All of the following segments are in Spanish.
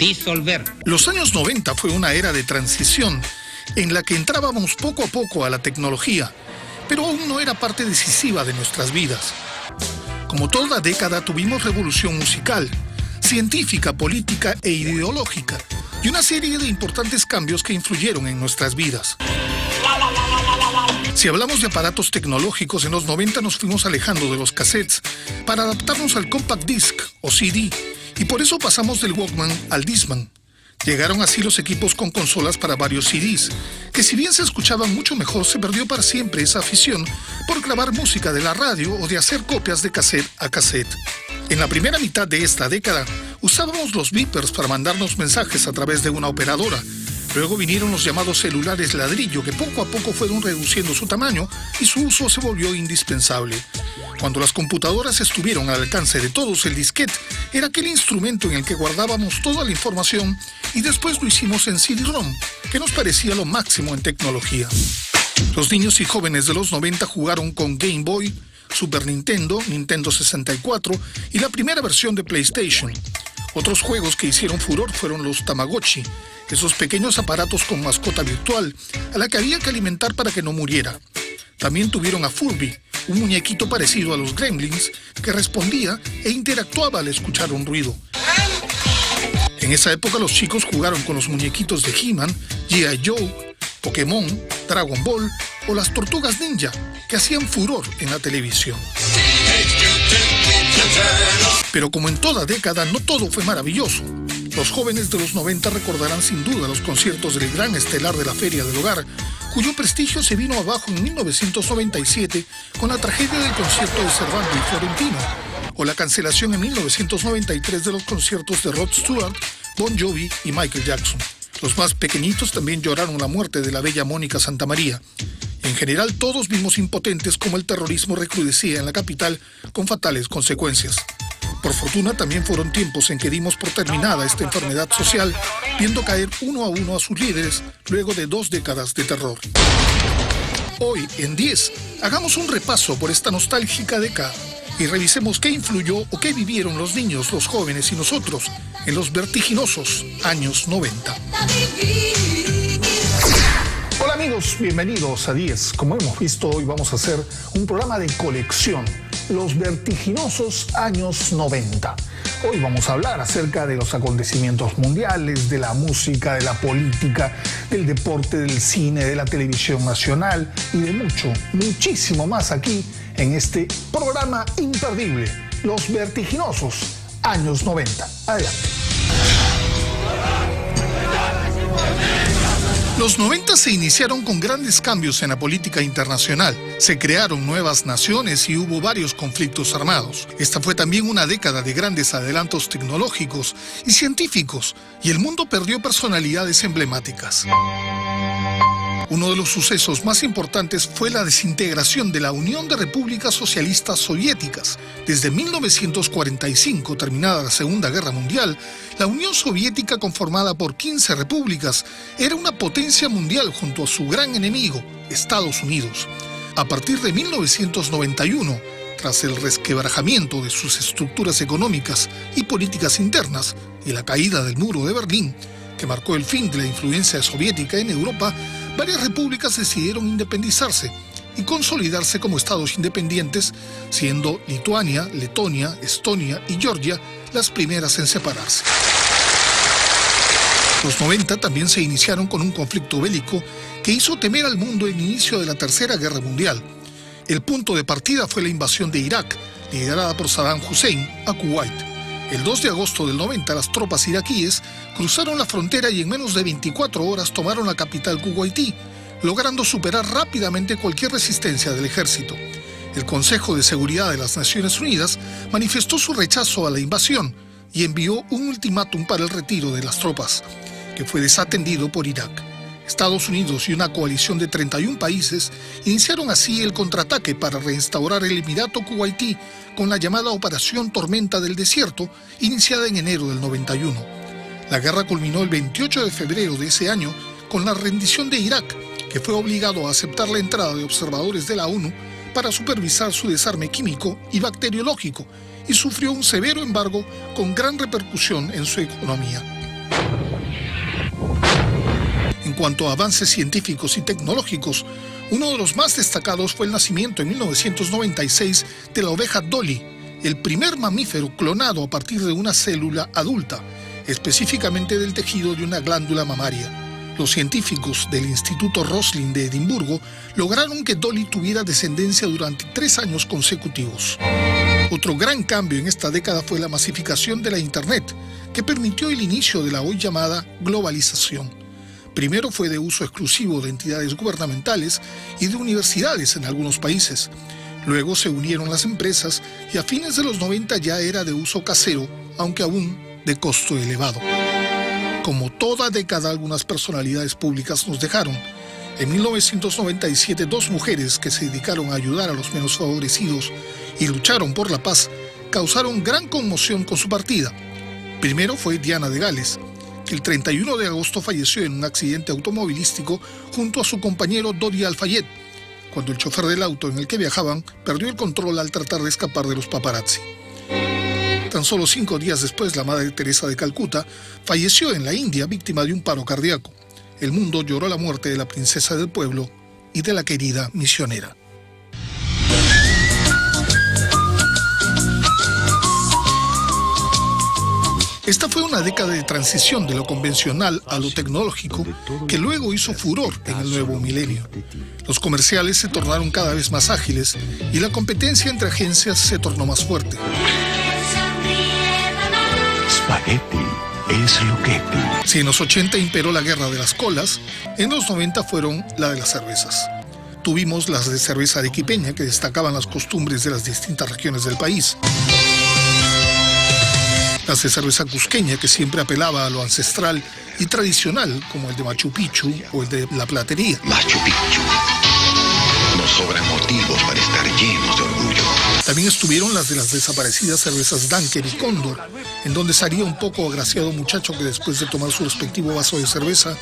disolver. Los años 90 fue una era de transición en la que entrábamos poco a poco a la tecnología, pero aún no era parte decisiva de nuestras vidas. Como toda década tuvimos revolución musical, científica, política e ideológica, y una serie de importantes cambios que influyeron en nuestras vidas. Si hablamos de aparatos tecnológicos, en los 90 nos fuimos alejando de los cassettes para adaptarnos al compact disc o CD, y por eso pasamos del Walkman al Discman. Llegaron así los equipos con consolas para varios CDs, que si bien se escuchaban mucho mejor, se perdió para siempre esa afición por grabar música de la radio o de hacer copias de cassette a cassette. En la primera mitad de esta década, usábamos los beepers para mandarnos mensajes a través de una operadora. Luego vinieron los llamados celulares ladrillo, que poco a poco fueron reduciendo su tamaño y su uso se volvió indispensable. Cuando las computadoras estuvieron al alcance de todos, el disquete era aquel instrumento en el que guardábamos toda la información, y después lo hicimos en CD-ROM, que nos parecía lo máximo en tecnología. Los niños y jóvenes de los 90 jugaron con Game Boy, Super Nintendo, Nintendo 64 y la primera versión de PlayStation. Otros juegos que hicieron furor fueron los Tamagotchi, esos pequeños aparatos con mascota virtual a la que había que alimentar para que no muriera. También tuvieron a Furby, un muñequito parecido a los Gremlins que respondía e interactuaba al escuchar un ruido. En esa época los chicos jugaron con los muñequitos de He-Man, G.I. Joe, Pokémon, Dragon Ball o las Tortugas Ninja, que hacían furor en la televisión. Pero como en toda década, no todo fue maravilloso. Los jóvenes de los 90 recordarán sin duda los conciertos del gran estelar de la Feria del Hogar, cuyo prestigio se vino abajo en 1997 con la tragedia del concierto de Cervantes y Florentino, o la cancelación en 1993 de los conciertos de Rod Stewart, Bon Jovi y Michael Jackson. Los más pequeñitos también lloraron la muerte de la bella Mónica Santamaría. En general, todos vimos impotentes como el terrorismo recrudecía en la capital con fatales consecuencias. Por fortuna, también fueron tiempos en que dimos por terminada esta enfermedad social, viendo caer uno a uno a sus líderes luego de 2 décadas de terror. Hoy, en 10, hagamos un repaso por esta nostálgica década y revisemos qué influyó o qué vivieron los niños, los jóvenes y nosotros en los vertiginosos años 90. Hola amigos, bienvenidos a 10. Como hemos visto, hoy vamos a hacer un programa de colección, los vertiginosos años 90. Hoy vamos a hablar acerca de los acontecimientos mundiales, de la música, de la política, del deporte, del cine, de la televisión nacional y de mucho, muchísimo más aquí en este programa imperdible, los vertiginosos años 90. Adelante. Los 90 se iniciaron con grandes cambios en la política internacional. Se crearon nuevas naciones y hubo varios conflictos armados. Esta fue también una década de grandes adelantos tecnológicos y científicos, y el mundo perdió personalidades emblemáticas. Uno de los sucesos más importantes fue la desintegración de la Unión de Repúblicas Socialistas Soviéticas. Desde 1945, terminada la Segunda Guerra Mundial, la Unión Soviética, conformada por 15 repúblicas, era una potencia mundial junto a su gran enemigo, Estados Unidos. A partir de 1991, tras el resquebrajamiento de sus estructuras económicas y políticas internas y la caída del muro de Berlín, que marcó el fin de la influencia soviética en Europa, varias repúblicas decidieron independizarse y consolidarse como estados independientes, siendo Lituania, Letonia, Estonia y Georgia las primeras en separarse. Los 90 también se iniciaron con un conflicto bélico que hizo temer al mundo el inicio de la Tercera Guerra Mundial. El punto de partida fue la invasión de Irak, liderada por Saddam Hussein, a Kuwait. El 2 de agosto del 90, las tropas iraquíes cruzaron la frontera y en menos de 24 horas tomaron la capital kuwaití, logrando superar rápidamente cualquier resistencia del ejército. El Consejo de Seguridad de las Naciones Unidas manifestó su rechazo a la invasión y envió un ultimátum para el retiro de las tropas, que fue desatendido por Irak. Estados Unidos y una coalición de 31 países iniciaron así el contraataque para reinstaurar el Emirato Kuwaití con la llamada Operación Tormenta del Desierto, iniciada en enero del 91. La guerra culminó el 28 de febrero de ese año con la rendición de Irak, que fue obligado a aceptar la entrada de observadores de la ONU para supervisar su desarme químico y bacteriológico, y sufrió un severo embargo con gran repercusión en su economía. En cuanto a avances científicos y tecnológicos, uno de los más destacados fue el nacimiento en 1996 de la oveja Dolly, el primer mamífero clonado a partir de una célula adulta, específicamente del tejido de una glándula mamaria. Los científicos del Instituto Roslin de Edimburgo lograron que Dolly tuviera descendencia durante 3 años consecutivos. Otro gran cambio en esta década fue la masificación de la Internet, que permitió el inicio de la hoy llamada globalización. Primero fue de uso exclusivo de entidades gubernamentales y de universidades en algunos países. Luego se unieron las empresas y a fines de los 90 ya era de uso casero, aunque aún de costo elevado. Como toda década, algunas personalidades públicas nos dejaron. En 1997, 2 mujeres que se dedicaron a ayudar a los menos favorecidos y lucharon por la paz causaron gran conmoción con su partida. Primero fue Diana de Gales, que el 31 de agosto falleció en un accidente automovilístico junto a su compañero Dodi Al-Fayed, cuando el chofer del auto en el que viajaban perdió el control al tratar de escapar de los paparazzi. Tan solo 5 días después, la Madre Teresa de Calcuta falleció en la India víctima de un paro cardíaco. El mundo lloró la muerte de la princesa del pueblo y de la querida misionera. Esta fue una década de transición de lo convencional a lo tecnológico que luego hizo furor en el nuevo milenio. Los comerciales se tornaron cada vez más ágiles y la competencia entre agencias se tornó más fuerte. Spaghetti es Lucchetti. Si en los 80 imperó la guerra de las colas, en los 90 fueron la de las cervezas. Tuvimos las de cerveza arequipeña que destacaban las costumbres de las distintas regiones del país. Las de cerveza cusqueña que siempre apelaba a lo ancestral y tradicional, como el de Machu Picchu o el de La Platería. Machu Picchu. Nos sobran motivos para estar llenos de orgullo. También estuvieron las de las desaparecidas cervezas Dunkel y Cóndor, en donde salía un poco agraciado muchacho que después de tomar su respectivo vaso de cerveza,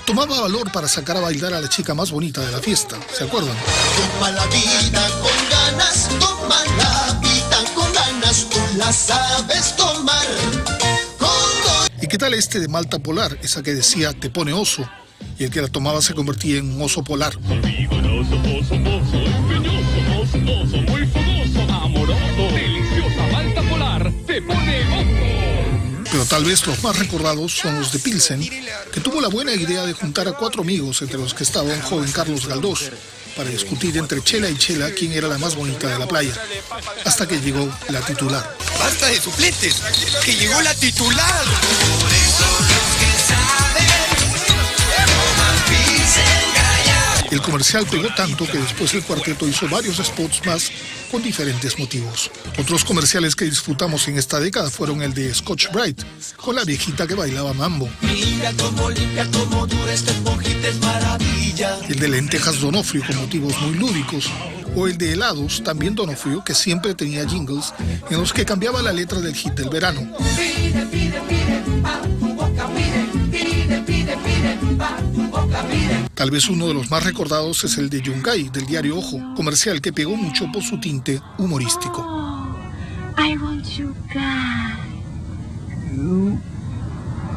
tomaba valor para sacar a bailar a la chica más bonita de la fiesta. ¿Se acuerdan? Toma la vida con ganas, toma la vida con ganas, tú la sabes tomar. ¿Y qué tal este de Malta Polar, esa que decía te pone oso, y el que la tomaba se convertía en un oso polar? Muy fogoso, amoroso, deliciosa Malta Polar, te pone oso. Pero tal vez los más recordados son los de Pilsen, que tuvo la buena idea de juntar a 4 amigos, entre los que estaba un joven Carlos Galdós, para discutir entre chela y chela quién era la más bonita de la playa, hasta que llegó la titular. ¡Basta de suplentes! ¡Que llegó la titular! El comercial pegó tanto que después el cuarteto hizo varios spots más con diferentes motivos. Otros comerciales que disfrutamos en esta década fueron el de Scotch Brite, con la viejita que bailaba mambo. Mira cómo limpia, cómo dura esta esponjita, es maravilla. El de lentejas Donofrio con motivos muy lúdicos, o el de helados, también Donofrio, que siempre tenía jingles en los que cambiaba la letra del hit del verano. Pide, pide, pide, pa tu boca, pide, pide, pide, pide, pa tu boca, pide. Tal vez uno de los más recordados es el de Yungay, del diario Ojo, comercial que pegó mucho por su tinte humorístico. I want you guy. You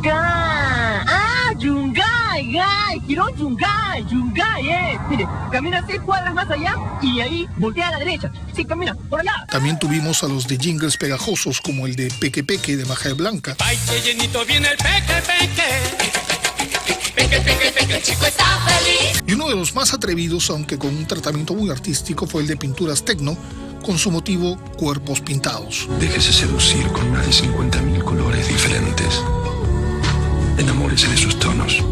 guy. Ah, Yungay, guy. Quiero Yungay, Yungay, Mire, camina 6 cuadras más allá y ahí voltea a la derecha. Sí, camina, por allá. También tuvimos a los de jingles pegajosos como el de Peque Peque de Maja de Blanca. Ay, que llenito viene el peque, peque. Peque, peque, peque, el chico está feliz. Y uno de los más atrevidos, aunque con un tratamiento muy artístico, fue el de Pinturas Tecno, con su motivo Cuerpos Pintados. Déjese seducir con más de 50.000 colores diferentes. Enamórese de sus tonos.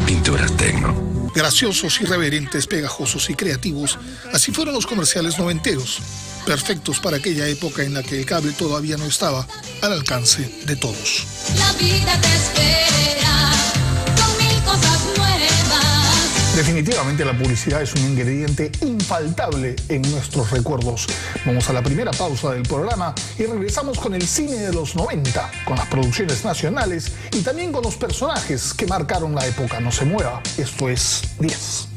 Pinturas Tecno. Graciosos, irreverentes, pegajosos y creativos, así fueron los comerciales noventeros, perfectos para aquella época en la que el cable todavía no estaba al alcance de todos. La vida te espera con 1000 cosas nuevas. Definitivamente la publicidad es un ingrediente infaltable en nuestros recuerdos. Vamos a la primera pausa del programa y regresamos con el cine de los 90, con las producciones nacionales y también con los personajes que marcaron la época. No se mueva, esto es 10.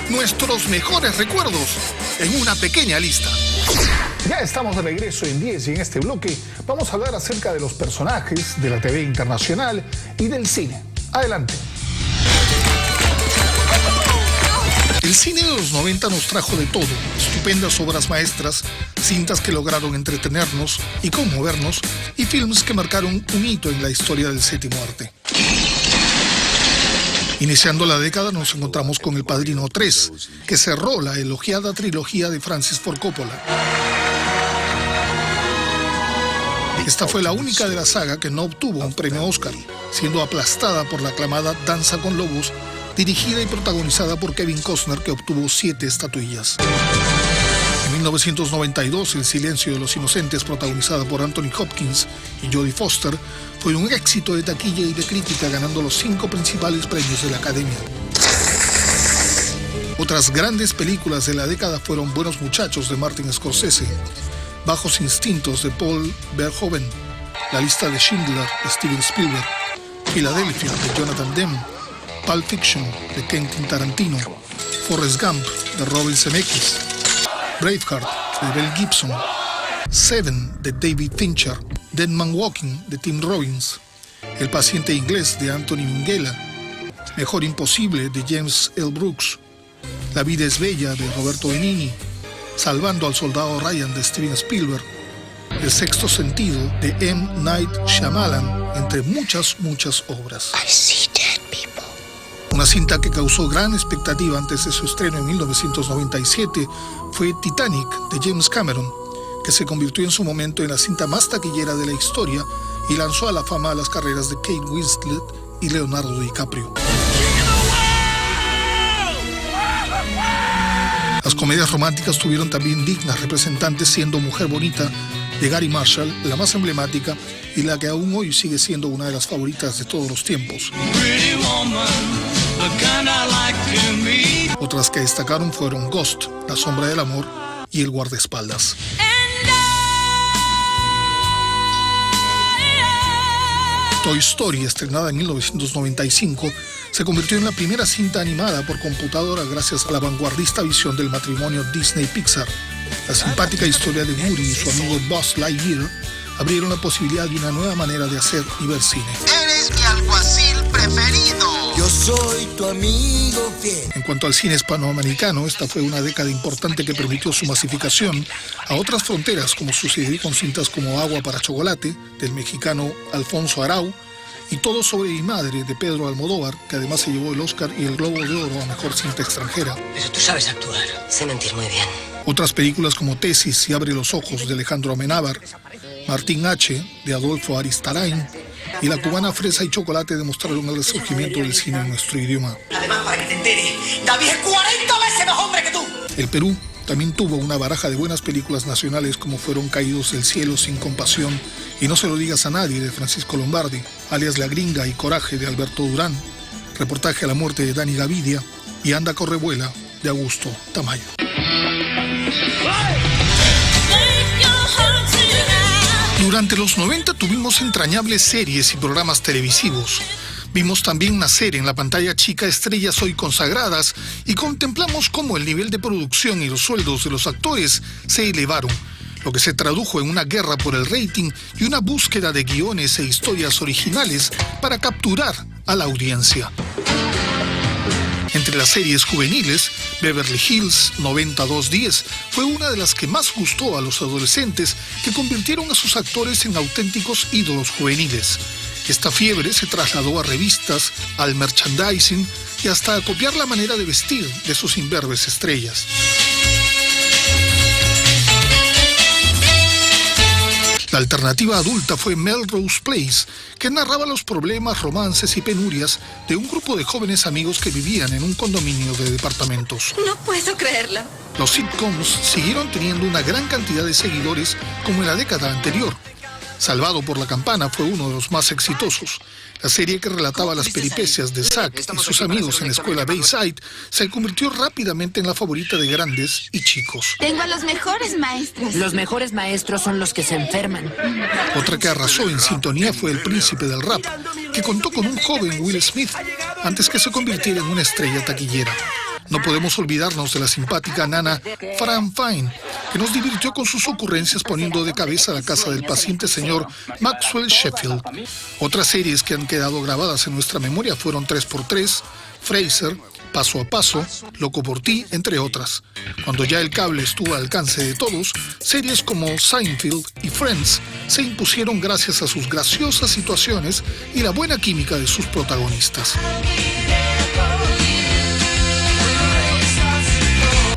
Nuestros mejores recuerdos en una pequeña lista. Ya estamos de regreso en 10 y en este bloque vamos a hablar acerca de los personajes de la TV internacional y del cine. Adelante. El cine de los 90 nos trajo de todo, estupendas obras maestras, cintas que lograron entretenernos y conmovernos y films que marcaron un hito en la historia del séptimo arte. Iniciando la década nos encontramos con El Padrino 3, que cerró la elogiada trilogía de Francis Ford Coppola. Esta fue la única de la saga que no obtuvo un premio Oscar, siendo aplastada por la aclamada Danza con Lobos, dirigida y protagonizada por Kevin Costner, que obtuvo 7 estatuillas. En 1992, El Silencio de los Inocentes, protagonizada por Anthony Hopkins y Jodie Foster, fue un éxito de taquilla y de crítica, ganando los 5 principales premios de la Academia. Otras grandes películas de la década fueron Buenos Muchachos de Martin Scorsese, Bajos Instintos de Paul Verhoeven, La Lista de Schindler de Steven Spielberg, Philadelphia de Jonathan Demme, Pulp Fiction de Quentin Tarantino, Forrest Gump de Robin Zemeckis, Braveheart de Mel Gibson, Seven de David Fincher, Dead Man Walking de Tim Robbins, El Paciente Inglés de Anthony Minghella, Mejor Imposible de James L. Brooks, La Vida es Bella de Roberto Benigni, Salvando al Soldado Ryan de Steven Spielberg, El Sexto Sentido de M. Night Shyamalan, entre muchas obras. Una cinta que causó gran expectativa antes de su estreno en 1997 fue Titanic de James Cameron, que se convirtió en su momento en la cinta más taquillera de la historia y lanzó a la fama a las carreras de Kate Winslet y Leonardo DiCaprio. Las comedias románticas tuvieron también dignas representantes, siendo Mujer Bonita de Gary Marshall la más emblemática y la que aún hoy sigue siendo una de las favoritas de todos los tiempos. Otras que destacaron fueron Ghost, La Sombra del Amor y El Guardaespaldas. Toy Story, estrenada en 1995, se convirtió en la primera cinta animada por computadora gracias a la vanguardista visión del matrimonio Disney-Pixar. La simpática historia de Woody y su amigo Buzz Lightyear abrieron la posibilidad de una nueva manera de hacer y ver cine. Eres mi alguacil preferido. Yo soy tu amigo fiel. En cuanto al cine hispanoamericano, esta fue una década importante que permitió su masificación a otras fronteras, como sucedió con cintas como Agua para Chocolate, del mexicano Alfonso Arau, y Todo sobre mi madre, de Pedro Almodóvar, que además se llevó el Oscar y el Globo de Oro a Mejor Cinta Extranjera. Pero tú sabes actuar. Sé mentir muy bien. Otras películas como Tesis y Abre los Ojos, de Alejandro Amenábar, Martín H., de Adolfo Aristarain, y La Cubana Fresa y Chocolate demostraron el resurgimiento del cine en nuestro idioma. Además, para que te enteres, David es 40 veces más hombre que tú. El Perú también tuvo una baraja de buenas películas nacionales, como fueron Caídos del Cielo, Sin Compasión y No se lo digas a nadie, de Francisco Lombardi, alias La Gringa y Coraje, de Alberto Durán, Reportaje a la muerte, de Dani Gavidia, y Anda Corre Vuela, de Augusto Tamayo. Durante los 90 tuvimos entrañables series y programas televisivos. Vimos también nacer en la pantalla chica estrellas hoy consagradas y contemplamos cómo el nivel de producción y los sueldos de los actores se elevaron, lo que se tradujo en una guerra por el rating y una búsqueda de guiones e historias originales para capturar a la audiencia. Entre las series juveniles, Beverly Hills 90210 fue una de las que más gustó a los adolescentes, que convirtieron a sus actores en auténticos ídolos juveniles. Esta fiebre se trasladó a revistas, al merchandising y hasta a copiar la manera de vestir de sus imberbes estrellas. La alternativa adulta fue Melrose Place, que narraba los problemas, romances y penurias de un grupo de jóvenes amigos que vivían en un condominio de departamentos. No puedo creerlo. Los sitcoms siguieron teniendo una gran cantidad de seguidores como en la década anterior. Salvado por la Campana fue uno de los más exitosos. La serie, que relataba las peripecias de Zack y sus amigos en la escuela Bayside, se convirtió rápidamente en la favorita de grandes y chicos. Tengo a los mejores maestros. Los mejores maestros son los que se enferman. Otra que arrasó en sintonía fue El Príncipe del Rap, que contó con un joven Will Smith antes que se convirtiera en una estrella taquillera. No podemos olvidarnos de la simpática nana Fran Fine, que nos divirtió con sus ocurrencias poniendo de cabeza la casa del paciente señor Maxwell Sheffield. Otras series que han quedado grabadas en nuestra memoria fueron 3x3, Frasier, Paso a Paso, Loco por Ti, entre otras. Cuando ya el cable estuvo al alcance de todos, series como Seinfeld y Friends se impusieron gracias a sus graciosas situaciones y la buena química de sus protagonistas.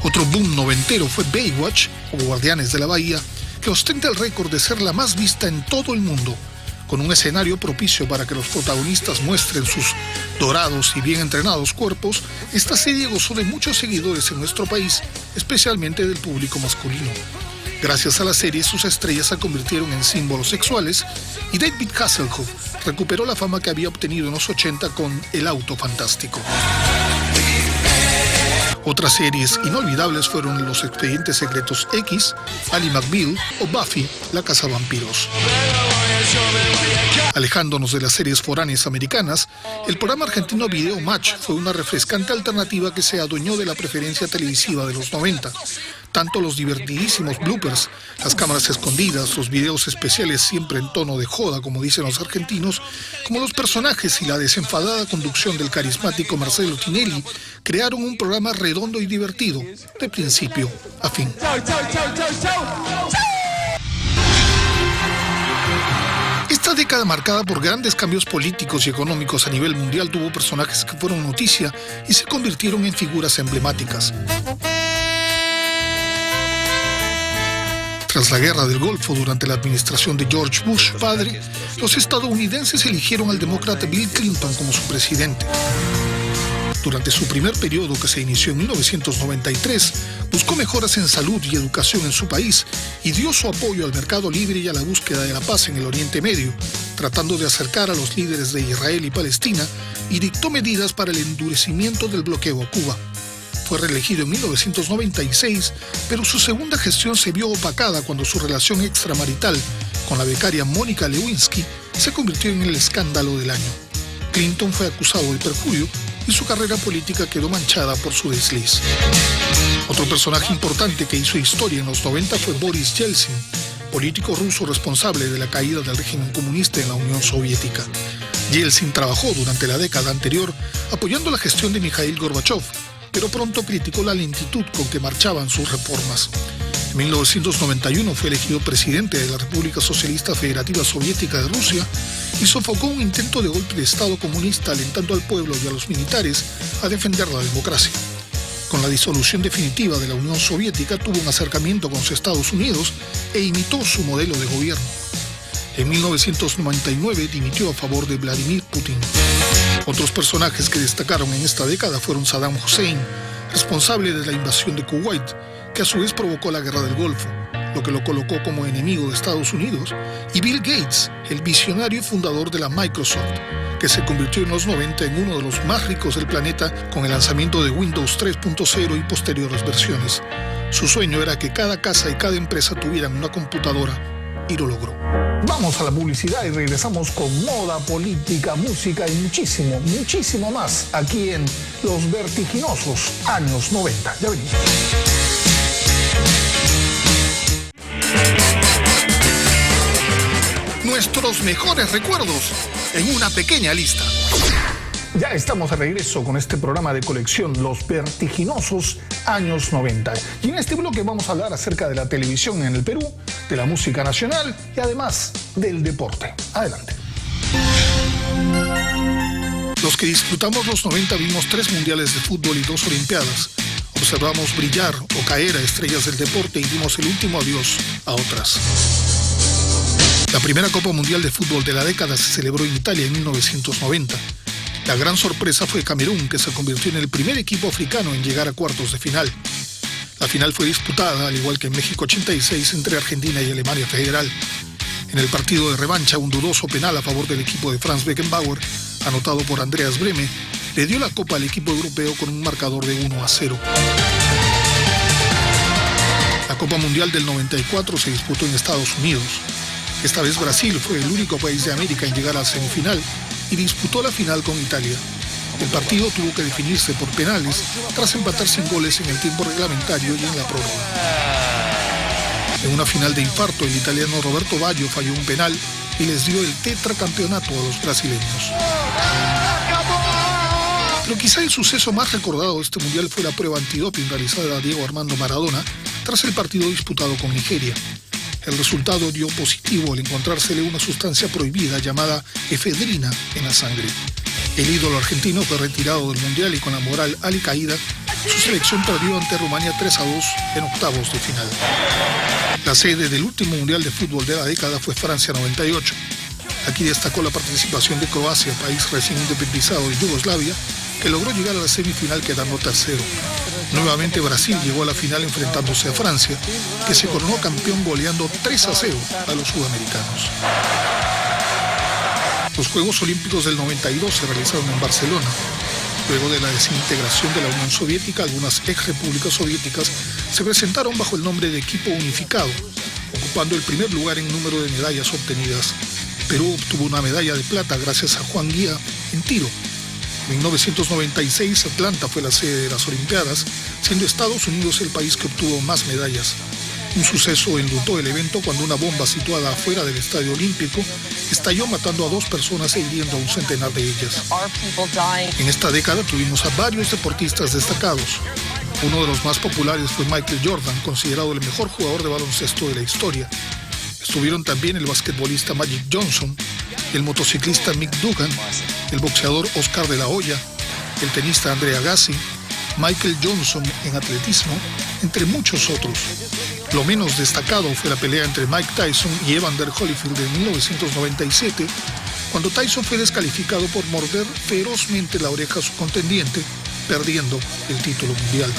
Otro boom noventero fue Baywatch, o Guardianes de la Bahía, que ostenta el récord de ser la más vista en todo el mundo. Con un escenario propicio para que los protagonistas muestren sus dorados y bien entrenados cuerpos, esta serie gozó de muchos seguidores en nuestro país, especialmente del público masculino. Gracias a la serie, sus estrellas se convirtieron en símbolos sexuales y David Hasselhoff recuperó la fama que había obtenido en los 80 con El Auto Fantástico. Otras series inolvidables fueron Los Expedientes Secretos X, Ally McBeal o Buffy, la cazavampiros. Alejándonos de las series foráneas americanas, el programa argentino Video Match fue una refrescante alternativa que se adueñó de la preferencia televisiva de los 90. Tanto los divertidísimos bloopers, las cámaras escondidas, los videos especiales siempre en tono de joda, como dicen los argentinos, como los personajes y la desenfadada conducción del carismático Marcelo Tinelli, crearon un programa redondo y divertido, de principio a fin. Esta década marcada por grandes cambios políticos y económicos a nivel mundial tuvo personajes que fueron noticia y se convirtieron en figuras emblemáticas. Tras la Guerra del Golfo, durante la administración de George Bush padre, los estadounidenses eligieron al demócrata Bill Clinton como su presidente. Durante su primer periodo, que se inició en 1993, buscó mejoras en salud y educación en su país y dio su apoyo al mercado libre y a la búsqueda de la paz en el Oriente Medio, tratando de acercar a los líderes de Israel y Palestina, y dictó medidas para el endurecimiento del bloqueo a Cuba. Fue reelegido en 1996, pero su segunda gestión se vio opacada cuando su relación extramarital con la becaria Mónica Lewinsky se convirtió en el escándalo del año. Clinton fue acusado de perjurio y su carrera política quedó manchada por su desliz. Otro personaje importante que hizo historia en los 90 fue Boris Yeltsin, político ruso responsable de la caída del régimen comunista en la Unión Soviética. Yeltsin trabajó durante la década anterior apoyando la gestión de Mikhail Gorbachev, pero pronto criticó la lentitud con que marchaban sus reformas. En 1991 fue elegido presidente de la República Socialista Federativa Soviética de Rusia y sofocó un intento de golpe de Estado comunista, alentando al pueblo y a los militares a defender la democracia. Con la disolución definitiva de la Unión Soviética, tuvo un acercamiento con los Estados Unidos e imitó su modelo de gobierno. En 1999 dimitió a favor de Vladimir Putin. Otros personajes que destacaron en esta década fueron Saddam Hussein, responsable de la invasión de Kuwait, que a su vez provocó la Guerra del Golfo, lo que lo colocó como enemigo de Estados Unidos, y Bill Gates, el visionario y fundador de la Microsoft, que se convirtió en los 90 en uno de los más ricos del planeta con el lanzamiento de Windows 3.0 y posteriores versiones. Su sueño era que cada casa y cada empresa tuvieran una computadora, y lo logró. Vamos a la publicidad y regresamos con moda, política, música y muchísimo, muchísimo más aquí en los vertiginosos años 90. Ya venimos. Nuestros mejores recuerdos en una pequeña lista. Ya estamos de regreso con este programa de colección, Los Vertiginosos Años 90. Y en este bloque vamos a hablar acerca de la televisión en el Perú, de la música nacional y además del deporte. Adelante. Los que disfrutamos los 90 vimos 3 mundiales de fútbol y 2 olimpiadas. Observamos brillar o caer a estrellas del deporte y dimos el último adiós a otras. La primera Copa Mundial de Fútbol de la década se celebró en Italia en 1990. La gran sorpresa fue Camerún, que se convirtió en el primer equipo africano en llegar a cuartos de final. La final fue disputada, al igual que en México 86, entre Argentina y Alemania Federal. En el partido de revancha, un dudoso penal a favor del equipo de Franz Beckenbauer, anotado por Andreas Brehme, le dio la copa al equipo europeo con un marcador de 1-0. La Copa Mundial del 94 se disputó en Estados Unidos. Esta vez Brasil fue el único país de América en llegar a la semifinal y disputó la final con Italia. El partido tuvo que definirse por penales tras empatar sin goles en el tiempo reglamentario y en la prórroga. En una final de infarto, el italiano Roberto Baggio falló un penal y les dio el tetracampeonato a los brasileños. Pero quizá el suceso más recordado de este mundial fue la prueba antidoping realizada a Diego Armando Maradona tras el partido disputado con Nigeria. El resultado dio positivo al encontrársele una sustancia prohibida llamada efedrina en la sangre. El ídolo argentino fue retirado del mundial y con la moral alicaída, su selección perdió ante Rumania 3-2 en octavos de final. La sede del último mundial de fútbol de la década fue Francia 98. Aquí destacó la participación de Croacia, país recién independizado de Yugoslavia, que logró llegar a la semifinal quedando tercero. Nuevamente Brasil llegó a la final enfrentándose a Francia, que se coronó campeón goleando 3-0 a los sudamericanos. Los Juegos Olímpicos del 92 se realizaron en Barcelona. Luego de la desintegración de la Unión Soviética, algunas ex-repúblicas soviéticas se presentaron bajo el nombre de Equipo Unificado, ocupando el primer lugar en número de medallas obtenidas. Perú obtuvo una medalla de plata gracias a Juan Guía en tiro. En 1996, Atlanta fue la sede de las Olimpiadas, siendo Estados Unidos el país que obtuvo más medallas. Un suceso enlutó el evento cuando una bomba situada afuera del Estadio Olímpico estalló matando a 2 personas e hiriendo a un centenar de ellas. En esta década tuvimos a varios deportistas destacados. Uno de los más populares fue Michael Jordan, considerado el mejor jugador de baloncesto de la historia. Estuvieron también el basquetbolista Magic Johnson, el motociclista Mick Dugan, el boxeador Oscar de la Hoya, el tenista Andre Agassi, Michael Johnson en atletismo, entre muchos otros. Lo menos destacado fue la pelea entre Mike Tyson y Evander Holyfield en 1997, cuando Tyson fue descalificado por morder ferozmente la oreja a su contendiente, perdiendo el título mundial.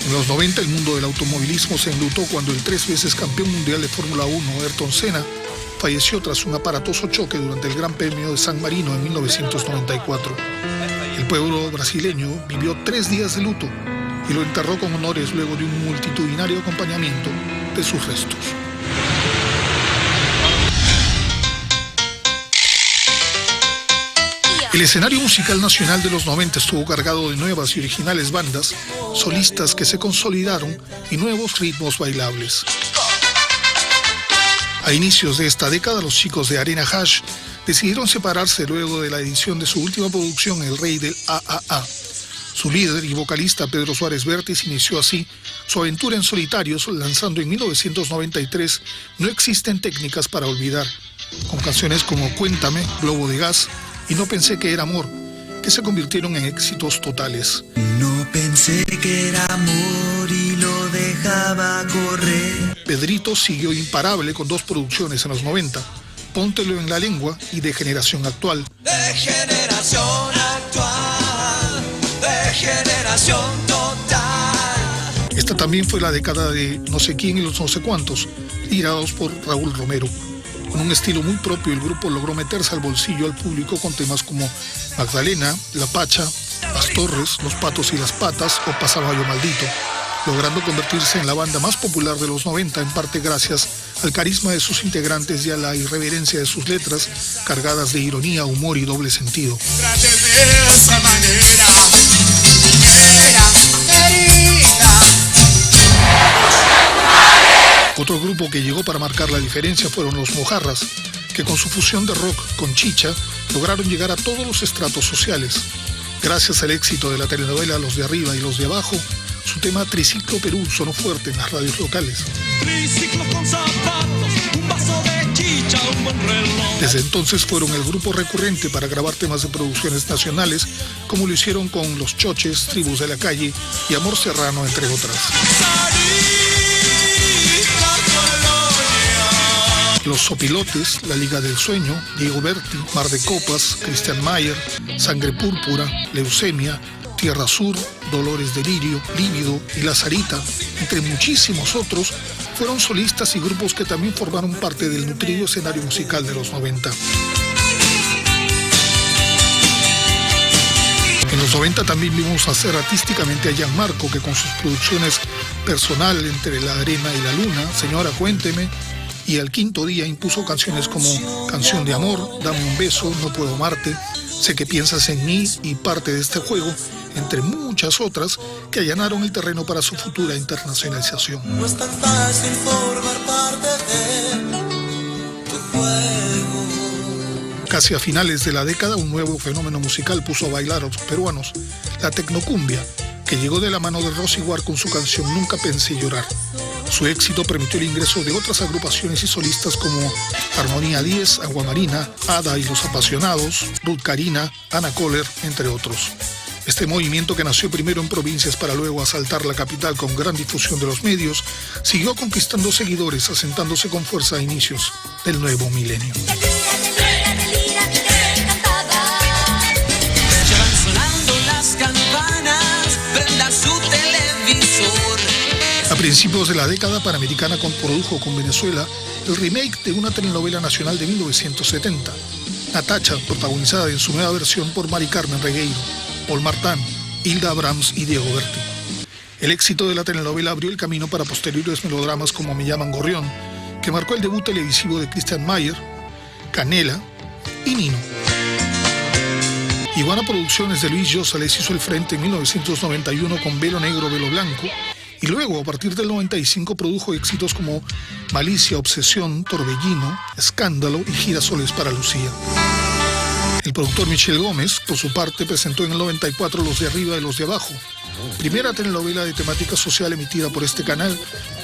En los 90 el mundo del automovilismo se enlutó cuando el 3 veces campeón mundial de Fórmula 1, Ayrton Senna, falleció tras un aparatoso choque durante el Gran Premio de San Marino en 1994. El pueblo brasileño vivió 3 días de luto y lo enterró con honores luego de un multitudinario acompañamiento de sus restos. El escenario musical nacional de los 90 estuvo cargado de nuevas y originales bandas, solistas que se consolidaron y nuevos ritmos bailables. A inicios de esta década, los chicos de Arena Hash decidieron separarse luego de la edición de su última producción, El Rey del AAA. Su líder y vocalista Pedro Suárez Vértiz inició así su aventura en solitario, lanzando en 1993 No existen técnicas para olvidar, con canciones como Cuéntame, Globo de Gas y No pensé que era amor, que se convirtieron en éxitos totales. No pensé que era amor y lo dejaba correr. Pedrito siguió imparable con 2 producciones en los 90, Póntelo en la lengua y De generación actual. De generación actual, de generación total. Esta también fue la década de No sé quién y los no sé cuántos, liderados por Raúl Romero. Con un estilo muy propio, el grupo logró meterse al bolsillo al público con temas como Magdalena, La Pacha, Las Torres, Los Patos y las Patas o Pasaballo Maldito, logrando convertirse en la banda más popular de los 90, en parte gracias al carisma de sus integrantes y a la irreverencia de sus letras, cargadas de ironía, humor y doble sentido. Trates de esa manera, herida. Otro grupo que llegó para marcar la diferencia fueron Los Mojarras, que con su fusión de rock con chicha lograron llegar a todos los estratos sociales. Gracias al éxito de la telenovela Los de Arriba y Los de Abajo, su tema Triciclo Perú sonó fuerte en las radios locales. Triciclo con zapatos, un vaso de chicha, un buen reloj. Desde entonces fueron el grupo recurrente para grabar temas de producciones nacionales, como lo hicieron con Los Choches, Tribus de la Calle y Amor Serrano, entre otras. Los Sopilotes, La Liga del Sueño, Diego Berti, Mar de Copas, Cristian Mayer, Sangre Púrpura, Leucemia, Tierra Sur, Dolores Delirio, Lívido y La Sarita, entre muchísimos otros, fueron solistas y grupos que también formaron parte del nutrido escenario musical de los 90. En los 90 también vimos hacer artísticamente a Gianmarco, que con sus producciones Personal, Entre la Arena y la Luna, Señora Cuénteme, y al quinto día impuso canciones como Canción de Amor, Dame un beso, No puedo amarte, Sé que piensas en mí y Parte de este juego, entre muchas otras que allanaron el terreno para su futura internacionalización. No es tan fácil formar parte de tu juego. Casi a finales de la década, un nuevo fenómeno musical puso a bailar a los peruanos, la tecnocumbia, que llegó de la mano de Rosy War con su canción Nunca pensé llorar. Su éxito permitió el ingreso de otras agrupaciones y solistas como Armonía 10, Aguamarina, Ada y los Apasionados, Ruth Karina, Ana Kohler, entre otros. Este movimiento, que nació primero en provincias para luego asaltar la capital con gran difusión de los medios, siguió conquistando seguidores, asentándose con fuerza a inicios del nuevo milenio. A principios de la década panamericana produjo con Venezuela el remake de una telenovela nacional de 1970, Natacha, protagonizada en su nueva versión por Mari Carmen Regueiro, Paul Martán, Hilda Abrams y Diego Berti. El éxito de la telenovela abrió el camino para posteriores melodramas como Me llaman Gorrión, que marcó el debut televisivo de Christian Mayer, Canela y Nino. Iguana Producciones de Luis Llosa les hizo el frente en 1991 con Velo Negro, Velo Blanco, y luego, a partir del 95, produjo éxitos como Malicia, Obsesión, Torbellino, Escándalo y Girasoles para Lucía. El productor Michel Gómez, por su parte, presentó en el 94 Los de Arriba y Los de Abajo, primera telenovela de temática social emitida por este canal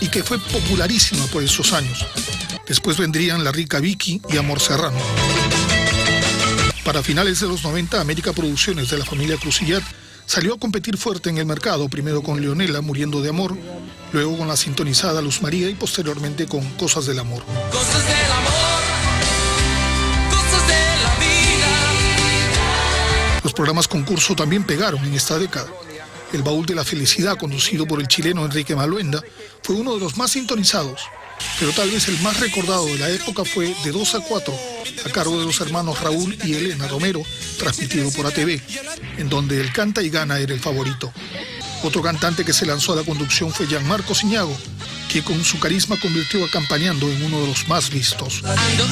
y que fue popularísima por esos años. Después vendrían La Rica Vicky y Amor Serrano. Para finales de los 90, América Producciones, de la familia Crucillat, salió a competir fuerte en el mercado, primero con Leonela, Muriendo de Amor, luego con la sintonizada Luz María y posteriormente con Cosas del Amor. Cosas del amor, cosas de la vida. Los programas concurso también pegaron en esta década. El Baúl de la Felicidad, conducido por el chileno Enrique Maluenda, fue uno de los más sintonizados, pero tal vez el más recordado de la época fue De 2 a 4, a cargo de los hermanos Raúl y Elena Romero, transmitido por ATV, en donde el canta y gana era el favorito. Otro cantante que se lanzó a la conducción fue Gianmarco Ciñago, que con su carisma convirtió a Campañando en uno de los más vistos. Ando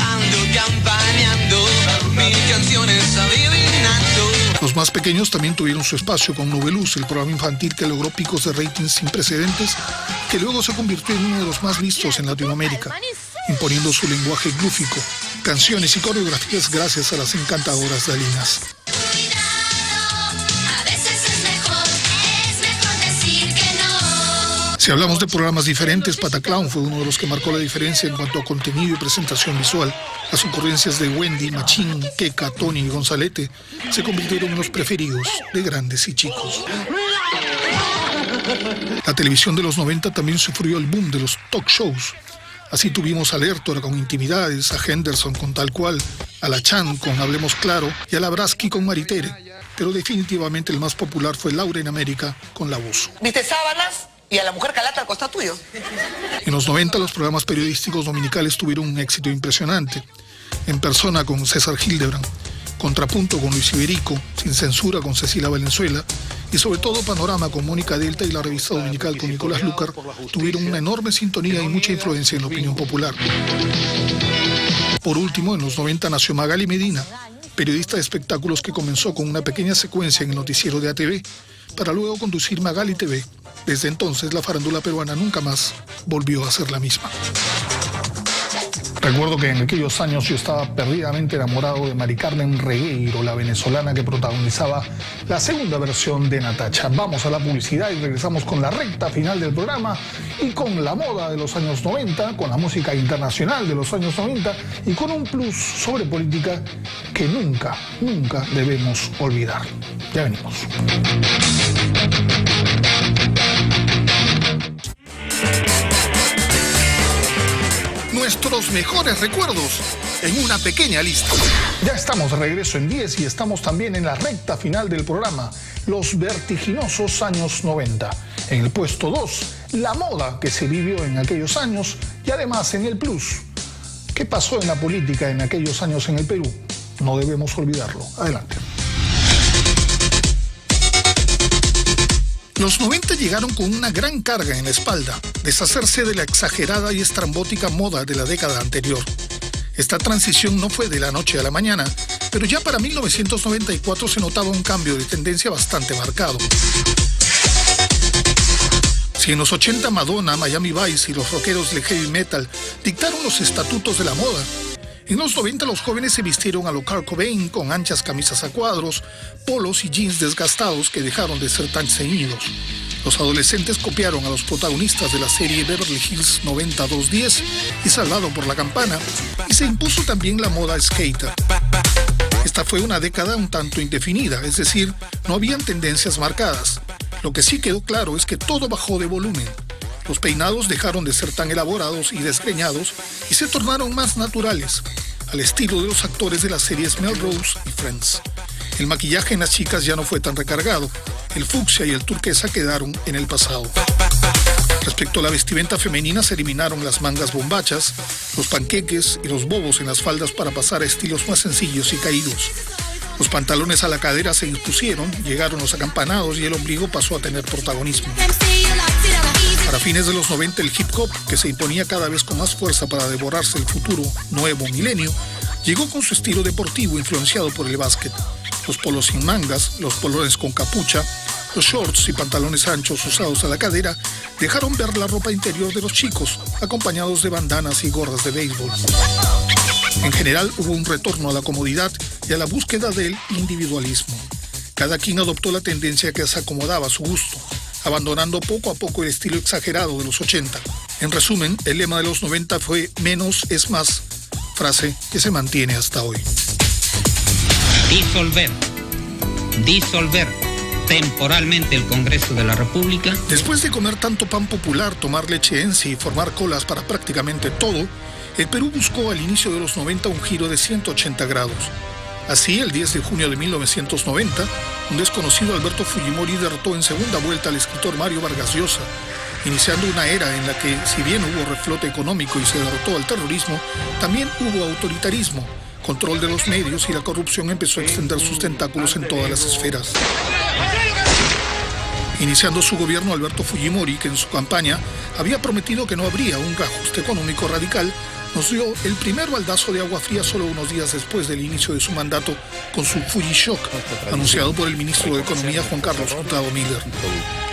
campañando, mil canciones adivinando. Los más pequeños también tuvieron su espacio con Nubeluz, el programa infantil que logró picos de ratings sin precedentes, que luego se convirtió en uno de los más vistos en Latinoamérica, imponiendo su lenguaje glúfico, canciones y coreografías gracias a las encantadoras Dalinas. Si hablamos de programas diferentes, Pataclown fue uno de los que marcó la diferencia en cuanto a contenido y presentación visual. Las ocurrencias de Wendy, Machín, Queca, Tony y Gonzalete se convirtieron en los preferidos de grandes y chicos. La televisión de los 90 también sufrió el boom de los talk shows. Así tuvimos a Lertora con Intimidades, a Henderson con Tal Cual, a La Chan con Hablemos Claro y a Labraski con Maritere. Pero definitivamente el más popular fue Laura en América con La Voz. ¿Viste sábanas? Y a la mujer calata al costado tuyo. En los 90 los programas periodísticos dominicales tuvieron un éxito impresionante. En Persona con César Hildebrand, Contrapunto con Luis Iberico, Sin Censura con Cecilia Valenzuela y sobre todo Panorama con Mónica Delta y la revista dominical con Nicolás Lucar tuvieron una enorme sintonía y mucha influencia en la opinión popular. Por último, en los 90 nació Magali Medina, periodista de espectáculos que comenzó con una pequeña secuencia en el noticiero de ATV, para luego conducir Magali TV. Desde entonces, la farándula peruana nunca más volvió a ser la misma. Recuerdo que en aquellos años yo estaba perdidamente enamorado de Mari Carmen Regueiro, la venezolana que protagonizaba la segunda versión de Natacha. Vamos a la publicidad y regresamos con la recta final del programa y con la moda de los años 90, con la música internacional de los años 90 y con un plus sobre política que nunca debemos olvidar. Ya venimos. Nuestros mejores recuerdos en una pequeña lista. Ya estamos de regreso en 10 y estamos también en la recta final del programa, los vertiginosos años 90. En el puesto 2, la moda que se vivió en aquellos años y además en el plus, ¿qué pasó en la política en aquellos años en el Perú? No debemos olvidarlo. Adelante. Los 90 llegaron con una gran carga en la espalda, deshacerse de la exagerada y estrambótica moda de la década anterior. Esta transición no fue de la noche a la mañana, pero ya para 1994 se notaba un cambio de tendencia bastante marcado. Si en los 80 Madonna, Miami Vice y los rockeros de heavy metal dictaron los estatutos de la moda, en los 90 los jóvenes se vistieron a lo Kurt Cobain con anchas camisas a cuadros, polos y jeans desgastados que dejaron de ser tan ceñidos. Los adolescentes copiaron a los protagonistas de la serie Beverly Hills 90210 y Salvado por la Campana, y se impuso también la moda skater. Esta fue una década un tanto indefinida, es decir, no habían tendencias marcadas. Lo que sí quedó claro es que todo bajó de volumen. Los peinados dejaron de ser tan elaborados y desgreñados y se tornaron más naturales, al estilo de los actores de las series Melrose y Friends. El maquillaje en las chicas ya no fue tan recargado, el fucsia y el turquesa quedaron en el pasado. Respecto a la vestimenta femenina, se eliminaron las mangas bombachas, los panqueques y los bobos en las faldas para pasar a estilos más sencillos y caídos. Los pantalones a la cadera se impusieron, llegaron los acampanados y el ombligo pasó a tener protagonismo. Para fines de los 90, el hip hop, que se imponía cada vez con más fuerza para devorarse el futuro nuevo milenio, llegó con su estilo deportivo influenciado por el básquet. Los polos sin mangas, los polones con capucha, los shorts y pantalones anchos usados a la cadera dejaron ver la ropa interior de los chicos, acompañados de bandanas y gorras de béisbol. En general, hubo un retorno a la comodidad y a la búsqueda del individualismo. Cada quien adoptó la tendencia que se acomodaba a su gusto, abandonando poco a poco el estilo exagerado de los 80. En resumen, el lema de los 90 fue "menos es más", frase que se mantiene hasta hoy. Disolver temporalmente el Congreso de la República. Después de comer tanto pan popular, tomar leche Ensi y formar colas para prácticamente todo, el Perú buscó al inicio de los 90 un giro de 180 grados. Así, el 10 de junio de 1990, un desconocido Alberto Fujimori derrotó en segunda vuelta al escritor Mario Vargas Llosa, iniciando una era en la que, si bien hubo reflote económico y se derrotó al terrorismo, también hubo autoritarismo, control de los medios y la corrupción empezó a extender sus tentáculos en todas las esferas. Iniciando su gobierno, Alberto Fujimori, que en su campaña había prometido que no habría un reajuste económico radical, nos dio el primer baldazo de agua fría solo unos días después del inicio de su mandato con su Fujishock, anunciado por el ministro de Economía Juan Carlos Hurtado Miller.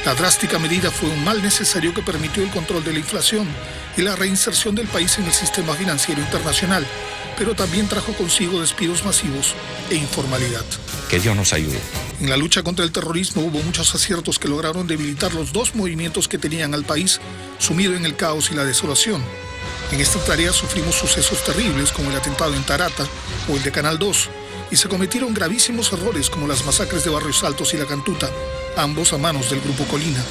La drástica medida fue un mal necesario que permitió el control de la inflación y la reinserción del país en el sistema financiero internacional, pero también trajo consigo despidos masivos e informalidad. Que Dios nos ayude. En la lucha contra el terrorismo hubo muchos aciertos que lograron debilitar los dos movimientos que tenían al país sumido en el caos y la desolación. En esta tarea sufrimos sucesos terribles como el atentado en Tarata o el de Canal 2, y se cometieron gravísimos errores como las masacres de Barrios Altos y La Cantuta, ambos a manos del Grupo Colina.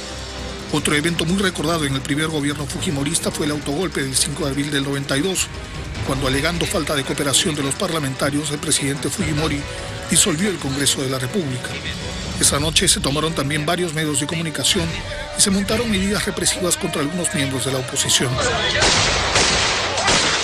Otro evento muy recordado en el primer gobierno fujimorista fue el autogolpe del 5 de abril del 92, cuando, alegando falta de cooperación de los parlamentarios, el presidente Fujimori disolvió el Congreso de la República. Esa noche se tomaron también varios medios de comunicación y se montaron medidas represivas contra algunos miembros de la oposición.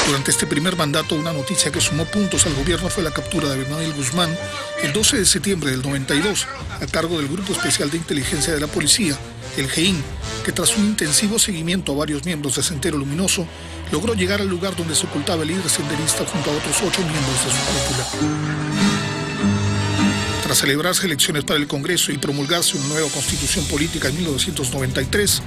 Durante este primer mandato, una noticia que sumó puntos al gobierno fue la captura de Abimael Guzmán el 12 de septiembre del 92, a cargo del Grupo Especial de Inteligencia de la Policía, el GEIN, que tras un intensivo seguimiento a varios miembros de Sendero Luminoso, logró llegar al lugar donde se ocultaba el líder senderista junto a otros 8 miembros de su cúpula. Tras celebrarse elecciones para el Congreso y promulgarse una nueva constitución política en 1993,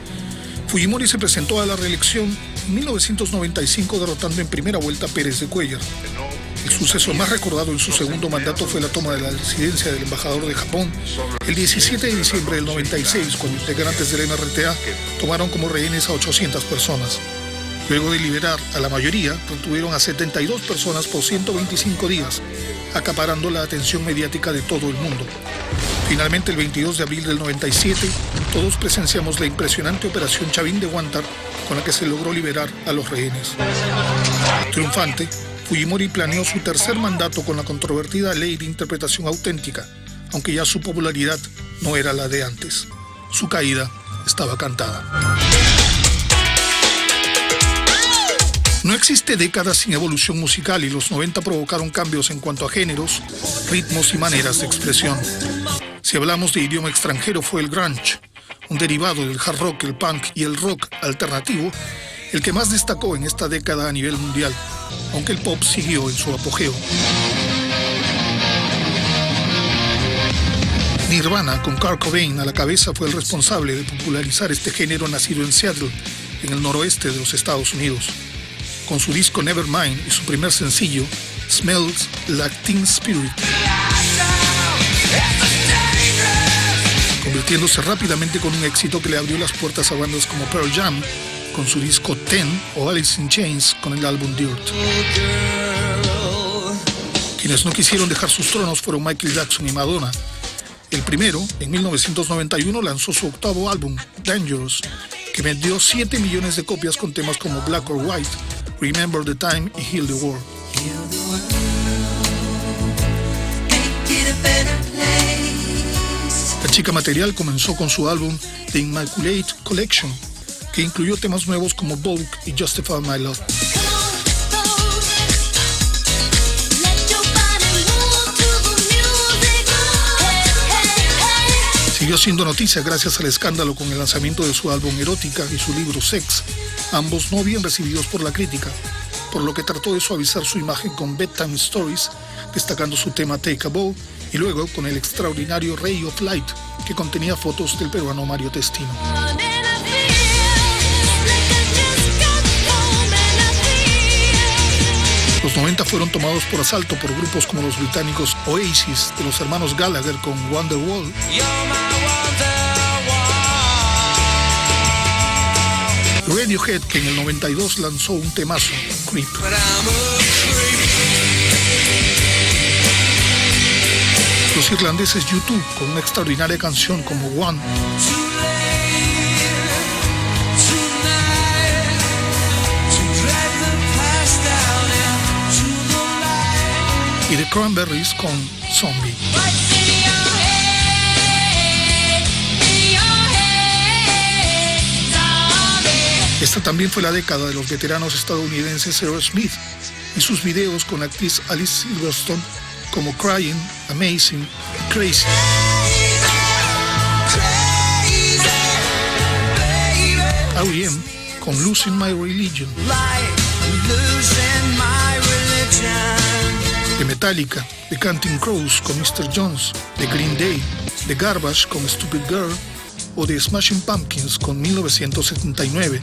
Fujimori se presentó a la reelección en 1995 derrotando en primera vuelta a Pérez de Cuéllar. El suceso más recordado en su segundo mandato fue la toma de la residencia del embajador de Japón el 17 de diciembre del 96, cuando integrantes del MRTA tomaron como rehenes a 800 personas. Luego de liberar a la mayoría, retuvieron a 72 personas por 125 días, acaparando la atención mediática de todo el mundo. Finalmente, el 22 de abril del 97, todos presenciamos la impresionante operación Chavín de Huántar, con la que se logró liberar a los rehenes. Triunfante, Fujimori planeó su tercer mandato con la controvertida ley de interpretación auténtica, aunque ya su popularidad no era la de antes. Su caída estaba cantada. No existe década sin evolución musical y los 90 provocaron cambios en cuanto a géneros, ritmos y maneras de expresión. Si hablamos de idioma extranjero, fue el grunge, un derivado del hard rock, el punk y el rock alternativo, el que más destacó en esta década a nivel mundial, aunque el pop siguió en su apogeo. Nirvana, con Kurt Cobain a la cabeza, fue el responsable de popularizar este género nacido en Seattle, en el noroeste de los Estados Unidos. Con su disco Nevermind y su primer sencillo, Smells Like Teen Spirit, convirtiéndose rápidamente con un éxito que le abrió las puertas a bandas como Pearl Jam, con su disco Ten, o Alice in Chains con el álbum Dirt. Quienes no quisieron dejar sus tronos fueron Michael Jackson y Madonna. El primero, en 1991, lanzó su octavo álbum, Dangerous, que vendió 7 millones de copias con temas como Black or White, Remember the Time y Heal the World. La chica material comenzó con su álbum The Immaculate Collection, que incluyó temas nuevos como Bulk y Justify My Love. Siguió siendo noticia gracias al escándalo con el lanzamiento de su álbum Erótica y su libro Sex, ambos no bien recibidos por la crítica, por lo que trató de suavizar su imagen con Bedtime Stories, destacando su tema Take a Bow, y luego con el extraordinario Ray of Light, que contenía fotos del peruano Mario Testino. Los 90 fueron tomados por asalto por grupos como los británicos Oasis, de los hermanos Gallagher con Wonderwall, Radiohead, que en el 92 lanzó un temazo, Creep. Los irlandeses U2 con una extraordinaria canción como One. Y The Cranberries con Zombie. Esta también fue la década de los veteranos estadounidenses Aerosmith y sus videos con la actriz Alice Silverstone como Crying, Amazing y Crazy. R.E.M. con Losing My Religion. De Metallica, The Counting Crows con Mr. Jones, de Green Day, The Garbage con Stupid Girl o de Smashing Pumpkins con 1979,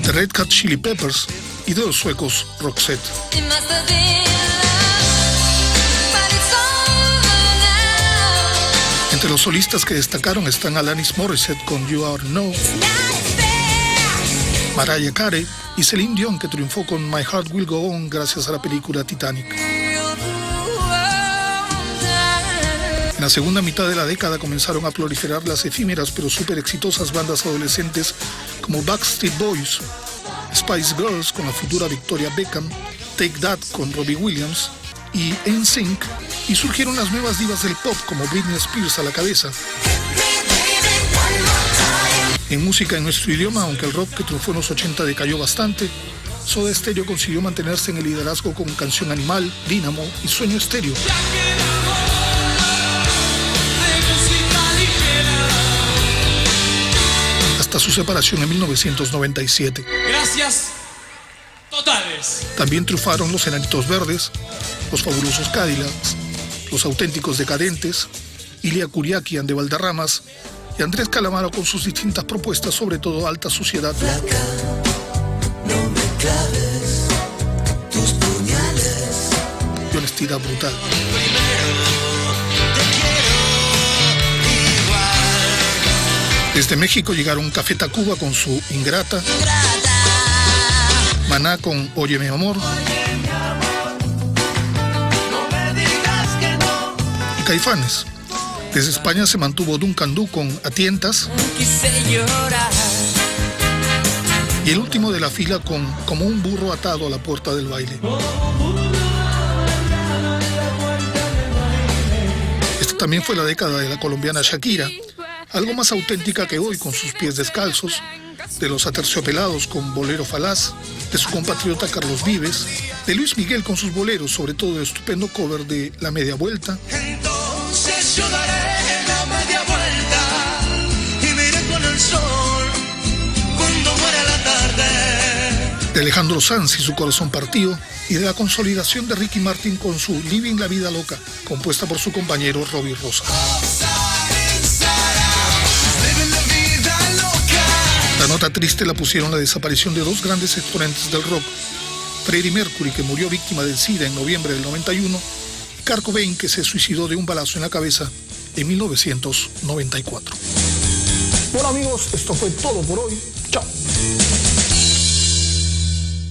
The Red Hot Chili Peppers y de los suecos Roxette. Entre los solistas que destacaron están Alanis Morissette con You Are Know, Mariah Carey y Celine Dion, que triunfó con My Heart Will Go On gracias a la película Titanic. En la segunda mitad de la década comenzaron a proliferar las efímeras pero súper exitosas bandas adolescentes como Backstreet Boys, Spice Girls con la futura Victoria Beckham, Take That con Robbie Williams y NSYNC, y surgieron las nuevas divas del pop como Britney Spears a la cabeza. En música en nuestro idioma, aunque el rock que triunfó en los 80 decayó bastante, Soda Stereo consiguió mantenerse en el liderazgo con Canción Animal, Dínamo y Sueño Estéreo. Hasta su separación en 1997. Gracias totales. También triunfaron los Enanitos Verdes, los Fabulosos Cadillacs, los Auténticos Decadentes, Ilia Kuriakian de Valderramas y Andrés Calamaro con sus distintas propuestas, sobre todo Alta Suciedad. Flaca, no me claves tus puñales. Y Honestidad Brutal. Desde México llegaron Café Tacuba con su Ingrata, Maná con Óyeme Amor y Caifanes. Desde España se mantuvo Duncan Du con A Tientas y el último de la fila con Como un burro atado a la puerta del baile. Esta también fue la década de la colombiana Shakira, algo más auténtica que hoy con sus pies descalzos, de los Aterciopelados con Bolero Falaz, de su compatriota Carlos Vives, de Luis Miguel con sus boleros, sobre todo el estupendo cover de La Media Vuelta, Entonces yo daré la media vuelta. de Alejandro Sanz y su Corazón Partido, y de la consolidación de Ricky Martin con su Living la Vida Loca, compuesta por su compañero Robbie Rosa. La nota triste la pusieron la desaparición de dos grandes exponentes del rock: Freddie Mercury, que murió víctima del SIDA en noviembre del 91, y Kurt Cobain, que se suicidó de un balazo en la cabeza en 1994. Bueno amigos, esto fue todo por hoy. Chao.